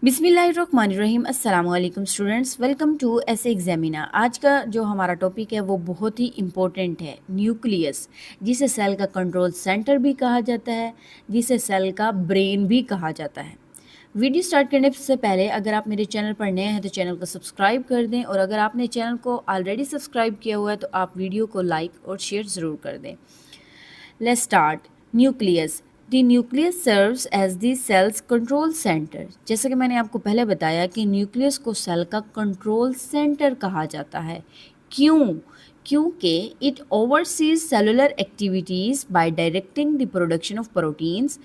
बिस्मिल्लाहिर्रहमानिर्रहीम। अस्सलाम वालेकुम स्टूडेंट्स, वेलकम टू ऐसे एग्जामिना। आज का जो हमारा टॉपिक है वो बहुत ही इम्पोर्टेंट है, न्यूक्लियस, जिसे सेल का कंट्रोल सेंटर भी कहा जाता है, जिसे सेल का ब्रेन भी कहा जाता है। वीडियो स्टार्ट करने से पहले अगर आप मेरे चैनल पर नए हैं तो चैनल को सब्सक्राइब कर दें, और अगर आपने चैनल को ऑलरेडी सब्सक्राइब किया हुआ है तो आप वीडियो को लाइक और शेयर ज़रूर कर दें। Let's start. Nucleus. The nucleus serves as the cell's control center. जैसे कि मैंने आपको पहले बताया कि न्यूक्लियस को सेल का कंट्रोल सेंटर कहा जाता है। क्यों? क्योंकि it overseas cellular activities bye directing the production of proteins.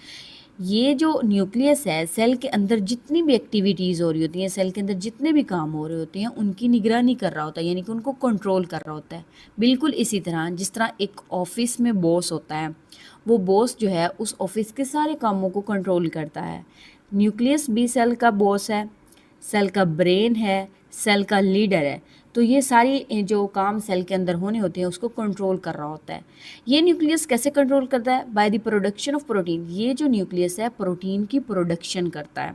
ये जो न्यूक्लियस है, सेल के अंदर जितनी भी एक्टिविटीज़ हो रही होती हैं, सेल के अंदर जितने भी काम हो रहे होते हैं, उनकी निगरानी कर रहा होता है, यानी कि उनको कंट्रोल कर रहा होता है। बिल्कुल इसी तरह जिस तरह एक ऑफिस में बॉस होता है, वो बॉस जो है उस ऑफिस के सारे कामों को कंट्रोल करता है। न्यूक्लियस भी सेल का बॉस है, सेल का ब्रेन है, सेल का लीडर है। तो ये सारी जो काम सेल के अंदर होने होते हैं उसको कंट्रोल कर रहा होता है। ये न्यूक्लियस कैसे कंट्रोल करता है? By the production of protein. ये जो न्यूक्लियस है प्रोटीन की प्रोडक्शन करता है।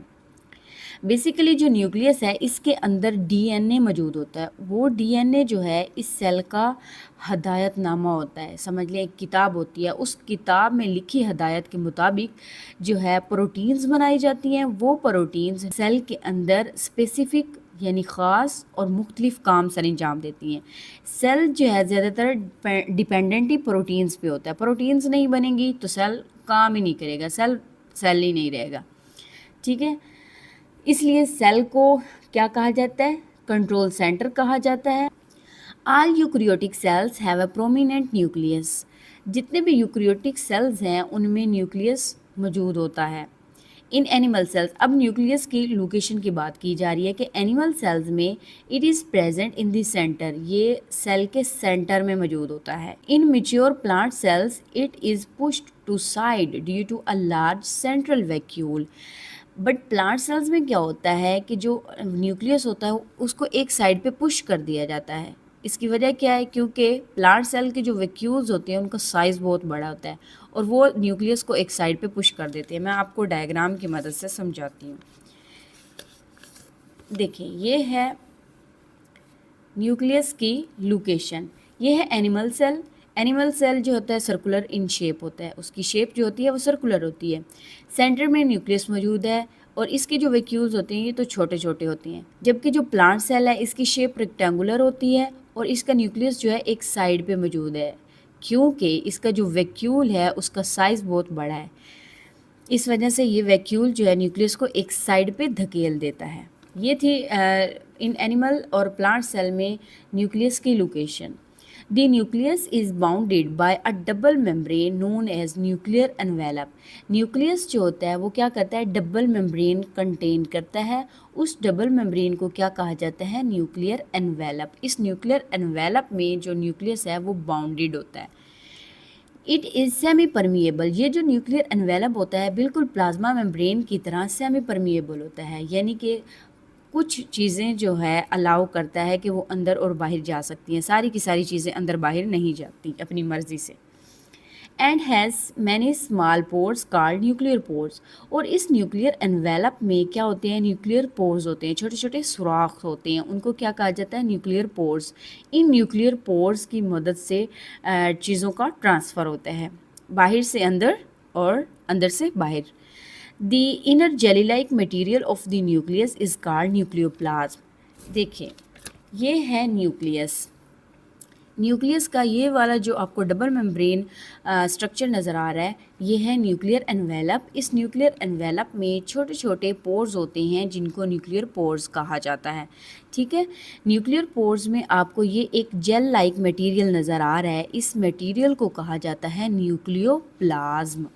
बेसिकली जो न्यूक्लियस है इसके अंदर डीएनए मौजूद होता है। वो डीएनए जो है इस सेल का हदायतनामा होता है। समझ लें एक किताब होती है, उस किताब में लिखी हदायत के मुताबिक जो है प्रोटीन्स बनाई जाती हैं। वो प्रोटीन्स सेल के अंदर स्पेसिफिक यानी ख़ास और मुख्तलिफ काम सर अंजाम देती हैं। सेल जो है ज़्यादातर डिपेंडेंट ही प्रोटीन्स पे होता है। प्रोटीन्स नहीं बनेंगी तो सेल काम ही नहीं करेगा, सेल सेल ही नहीं रहेगा। ठीक है, इसलिए सेल को क्या कहा जाता है? कंट्रोल सेंटर कहा जाता है। All eukaryotic cells have a prominent nucleus. जितने भी यूक्रियोटिक सेल्स हैं उनमें न्यूक्लियस मौजूद होता है। इन एनिमल सेल्स, अब न्यूक्लियस की लोकेशन की बात की जा रही है कि एनिमल सेल्स में it is present in the centre. ये सेल के सेंटर में मौजूद होता है। In mature plant cells it is pushed to side due to a large central vacuole. But plant cells में क्या होता है कि जो न्यूक्लियस होता है उसको एक साइड पे पुश कर दिया जाता है। इसकी वजह क्या है? क्योंकि प्लांट सेल के जो वैक्यूल्स होते हैं उनका साइज़ बहुत बड़ा होता है और वो न्यूक्लियस को एक साइड पे पुश कर देते हैं। मैं आपको डायग्राम की मदद से समझाती हूँ। देखिए, ये है न्यूक्लियस की लोकेशन। ये है एनिमल सेल। एनिमल सेल जो होता है सर्कुलर इन शेप होता है, उसकी शेप जो होती है वो सर्कुलर होती है। सेंटर में न्यूक्लियस मौजूद है और इसके जो वैक्यूल्स होते हैं ये तो छोटे छोटे होते हैं। जबकि जो प्लांट सेल है इसकी शेप रेक्टेंगुलर होती है और इसका न्यूक्लियस जो है एक साइड पे मौजूद है, क्योंकि इसका जो वैक्यूल है उसका साइज़ बहुत बड़ा है। इस वजह से ये वैक्यूल जो है न्यूक्लियस को एक साइड पे धकेल देता है। ये थी इन एनिमल और प्लांट सेल में न्यूक्लियस की location. The nucleus is bounded by a double membrane known as nuclear envelope. Nucleus जो होता है वो क्या करता है? डबल मेम्ब्रेन कंटेन करता है। उस डबल मेम्ब्रेन को क्या कहा जाता है? Nuclear envelope. इस न्यूक्लियर एनवेलप में जो न्यूक्लियस है वो बाउंडेड होता है। It is semi permeable. ये जो न्यूक्लियर एनवेलप होता है बिल्कुल प्लाज्मा मेम्ब्रेन की तरह सेमी परमिएबल होता है, यानी कि कुछ चीज़ें जो है अलाउ करता है कि वो अंदर और बाहर जा सकती हैं। सारी की सारी चीज़ें अंदर बाहर नहीं जाती अपनी मर्ज़ी से। And has many small pores called nuclear pores. और इस न्यूक्लियर एनवेलप में क्या होते हैं? न्यूक्लियर पोर्स होते हैं, छोटे छोटे सुराख होते हैं, उनको क्या कहा जाता है? Nuclear pores. इन न्यूक्लियर पोर्स की मदद से चीज़ों का ट्रांसफ़र होता है, बाहर से अंदर और अंदर से बाहर। The inner jelly like material of the nucleus is called nucleoplasm. देखिए, ये है न्यूक्लियस। न्यूक्लियस का ये वाला जो आपको डबल मेम्ब्रेन स्ट्रक्चर नज़र आ रहा है, ये है न्यूक्लियर एनवेलप। इस न्यूक्लियर एनवेलप में छोटे छोटे पोर्स होते हैं जिनको न्यूक्लियर पोर्स कहा जाता है। ठीक है, न्यूक्लियर पोर्स में आपको ये एक जेल लाइक मटेरियल नज़र आ रहा है। इस मटेरियल को कहा जाता है nucleoplasm.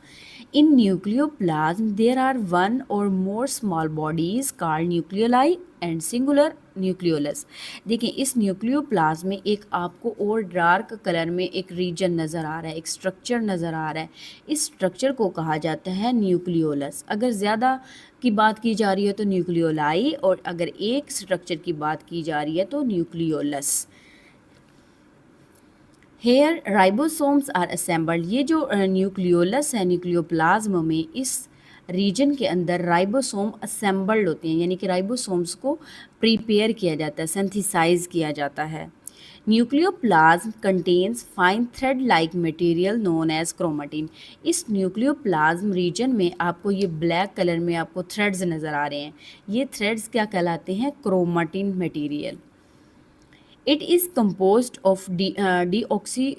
In nucleoplasm, there are one or more small bodies called nucleoli and singular nucleolus। देखिए, इस न्यूक्लियोप्लाज्म में एक आपको और डार्क कलर में एक रीजन नज़र आ रहा है, एक स्ट्रक्चर नज़र आ रहा है। इस स्ट्रक्चर को कहा जाता है न्यूक्लियोलस। अगर ज़्यादा की बात की जा रही है तो न्यूक्लियोलाई, और अगर एक स्ट्रक्चर की बात की जा रही है तो nucleolus. Here ribosomes are assembled. ये जो न्यूक्लियोलस है, न्यूक्लियोप्लाज्म में इस रीजन के अंदर राइबोसोम असेंबल्ड होते हैं, यानी कि राइबोसोम्स को प्रिपेयर किया जाता है, सिंथेसाइज किया जाता है। Nucleoplasm contains fine thread like material known as chromatin. इस न्यूक्लियोप्लाज्म रीजन में आपको ये ब्लैक कलर में आपको थ्रेड्स नज़र आ रहे हैं, ये थ्रेड्स क्या कहलाते हैं? Chromatin material. It is composed of deoxy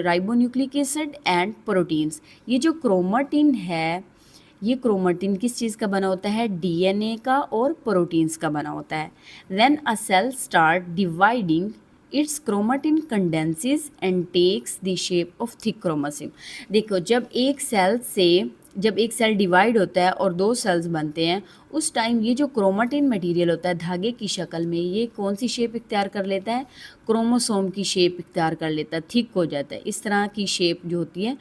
ribonucleic acid and proteins. ये जो क्रोमेटिन है, ये क्रोमेटिन किस चीज़ का बना होता है? डीएनए का और प्रोटीन्स का बना होता है। When a cell start dividing its chromatin condenses and takes the shape of thick chromosome. देखो, जब एक सेल डिवाइड होता है और दो सेल्स बनते हैं, उस टाइम ये जो क्रोमेटिन मटेरियल होता है धागे की शक्ल में, ये कौन सी शेप इख्तियार कर लेता है? क्रोमोसोम की शेप इख्तियार कर लेता है, थिक हो जाता है। इस तरह की शेप जो होती है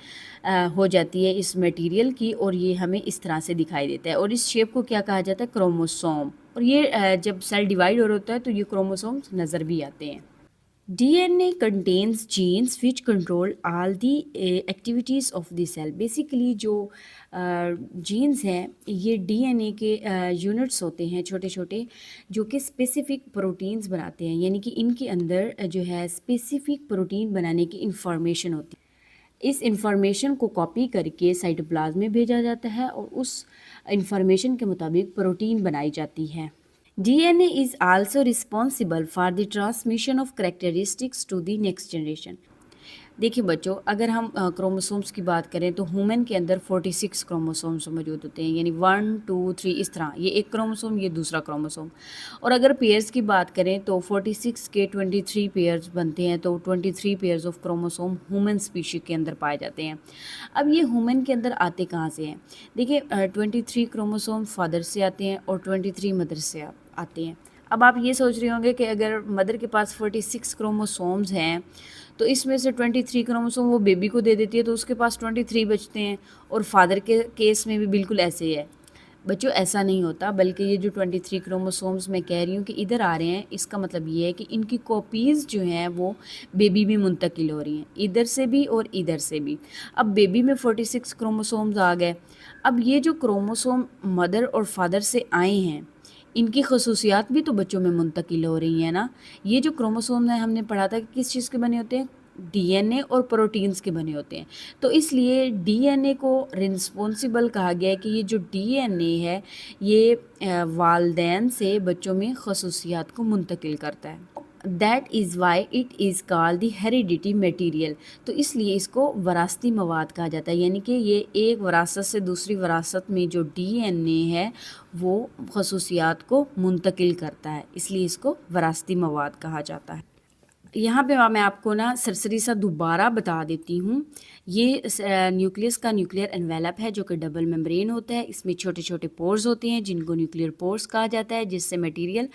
हो जाती है इस मटेरियल की, और ये हमें इस तरह से दिखाई देता है, और इस शेप को क्या कहा जाता है? क्रोमोसोम। और ये जब सेल डिवाइड हो रहा होता है तो ये क्रोमोसोम्स नज़र भी आते हैं। DNA contains genes which control all the activities of the cell। Basically जो जीन्स हैं ये DNA के यूनिट्स होते हैं छोटे छोटे, जो कि स्पेसिफिक प्रोटीन्स बनाते हैं, यानी कि इनके अंदर जो है स्पेसिफिक प्रोटीन बनाने की इंफॉर्मेशन होती है। इस इंफॉर्मेशन को कॉपी करके साइटोप्लाज्म में भेजा जाता है और उस इंफॉर्मेशन के मुताबिक प्रोटीन बनाई जाती है। DNA is also responsible for the transmission of characteristics to the next generation। देखिए बच्चों, अगर हम क्रोमोसोम्स की बात करें तो ह्यूमन के अंदर 46 क्रोमोसोम्स मौजूद होते हैं, यानी 1 2 3 इस तरह, ये एक क्रोमोसोम, ये दूसरा क्रोमोसोम। और अगर पेयर्स की बात करें तो 46 के 23 पेयर्स बनते हैं, तो 23 pairs of chromosome human species के अंदर पाए जाते हैं। अब ये ह्यूमन के अंदर आते कहाँ से हैं? देखिए, 23 क्रोमोसोम फादर से आते हैं और 23 मदर से आते हैं। अब आप ये सोच रहे होंगे कि अगर मदर के पास 46 क्रोमोसोम्स हैं तो इसमें से 23 क्रोमोसोम वो बेबी को दे देती है, तो उसके पास 23 बचते हैं, और फादर के केस में भी बिल्कुल ऐसे ही है। बच्चों, ऐसा नहीं होता, बल्कि ये जो 23 क्रोमोसोम्स मैं कह रही हूँ कि इधर आ रहे हैं, इसका मतलब ये है कि इनकी कॉपीज़ जो हैं वो बेबी में मुंतकिल हो रही हैं, इधर से भी और इधर से भी। अब बेबी में 46 क्रोमोसोम्स आ गए। अब ये जो क्रोमोसोम मदर और फादर से आए हैं, इनकी खसूसियात भी तो बच्चों में मुंतकिल हो रही हैं ना। ये जो क्रोमोसोम है, हमने पढ़ा था कि किस चीज़ के बने होते हैं? डीएनए और प्रोटीन्स के बने होते हैं। तो इसलिए डीएनए को रिस्पॉन्सिबल कहा गया है कि ये जो डीएनए है ये वालदैन से बच्चों में खसूसियात को मुंतकिल करता है। That is why it is called the heredity material. तो इसलिए इसको वरासती मवाद कहा जाता है, यानी कि ये एक वरासत से दूसरी वरासत में जो डीएनए है वो खसूसियात को मुंतकिल करता है, इसलिए इसको वरासती मवाद कहा जाता है। यहाँ पे मैं आपको ना सरसरी सा दोबारा बता देती हूँ। ये न्यूक्लियस का न्यूक्लियर एनवेलप है जो कि डबल मेम्ब्रेन होता है। इसमें छोटे छोटे पोर्स होते हैं जिनको न्यूक्लियर पोर्स कहा जाता है, जिससे material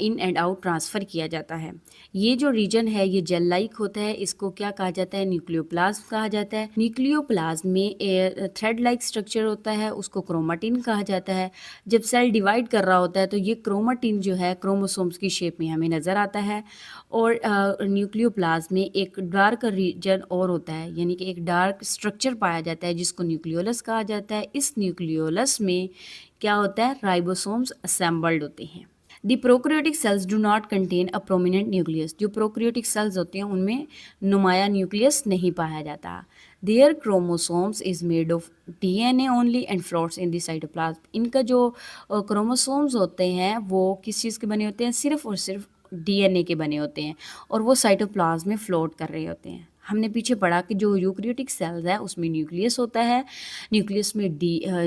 in and out transfer किया जाता है। ये जो रीजन है ये जेल लाइक होता है, इसको क्या कहा जाता है? न्यूक्लियोप्लाज्म कहा जाता है। न्यूक्लियोप्लाज्म में थ्रेड लाइक स्ट्रक्चर होता है, उसको क्रोमेटिन कहा जाता है। जब सेल डिवाइड कर रहा होता है तो ये क्रोमेटिन जो है क्रोमोसोम्स की शेप में हमें नज़र आता है। और न्यूक्लियोप्लाज्म में एक डार्क रीजन और होता है, यानी कि एक डार्क स्ट्रक्चर पाया जाता है जिसको न्यूक्लियोलस कहा जाता है। इस न्यूक्लियोलस में क्या होता है? राइबोसोम्स असेंबल्ड होते हैं। The prokaryotic cells do not contain a prominent nucleus. जो प्रोकैरियोटिक सेल्स होते हैं उनमें नुमाया न्यूक्लियस नहीं पाया जाता। Their chromosomes is made of DNA only and floats in the cytoplasm. इनका जो क्रोमोसोम्स होते हैं वो किस चीज़ के बने होते हैं? सिर्फ और सिर्फ डीएनए के बने होते हैं, और वो साइटोप्लाज्म में फ्लोट कर रहे होते हैं। हमने पीछे पढ़ा कि जो यूकैरियोटिक सेल्स है उसमें न्यूक्लियस होता है, न्यूक्लियस में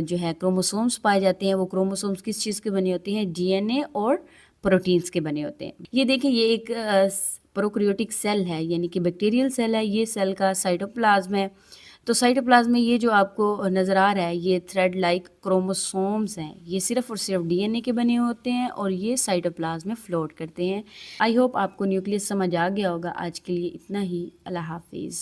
जो है क्रोमोसोम्स पाए जाते हैं। वो क्रोमोसोम्स किस चीज़ के बने होते हैं? डीएनए और प्रोटीन्स के बने होते हैं। ये देखिए, ये एक प्रोकैरियोटिक सेल है, यानी कि बैक्टीरियल सेल है। ये सेल का साइटोप्लाज्म है। तो साइटोप्लाज्म में ये जो आपको नज़र आ रहा है ये थ्रेड लाइक क्रोमोसोम्स हैं, ये सिर्फ और सिर्फ डीएनए के बने होते हैं और ये साइटोप्लाज्म में फ्लोट करते हैं। आई होप आपको न्यूक्लियस समझ आ गया होगा। आज के लिए इतना ही। अल्लाह हाफिज़।